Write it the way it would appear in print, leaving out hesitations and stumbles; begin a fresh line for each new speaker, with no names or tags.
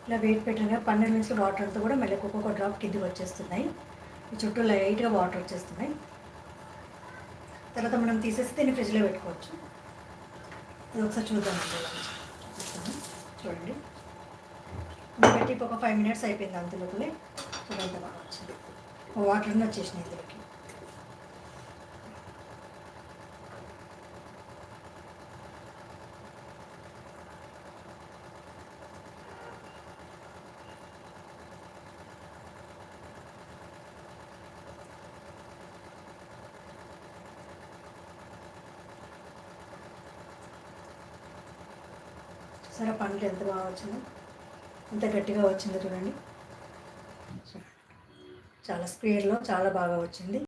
ఇలా వెయిట్ పెట్టిన 12 నిమిషాలు వాటర్ అంతా కూడా మెల్లగా ఒక్కొక్క డ్రాప్ కిందికి వచ్చేస్తున్నాయి. ఈ చుట్టూ లైట్గా వాటర్ వచ్చేస్తున్నాయి. తర్వాత మనం తీసేసి దీన్ని ఫ్రిడ్జ్లో పెట్టుకోవచ్చు. అది ఒకసారి చూద్దామండి. చూడండి, పెట్టి ఒక 5 మినిట్స్ అయిపోయింది. అంతలోపలే చూడండి ఎంత బాగా వచ్చింది. వాటర్ అన్నీ వచ్చేసినాయి ఇందులోకి. సరే పండ్లు ఎంత బాగా వచ్చిందో, ఎంత గట్టిగా వచ్చిందో చూడండి. చాలా స్క్వేర్లో చాలా బాగా వచ్చింది.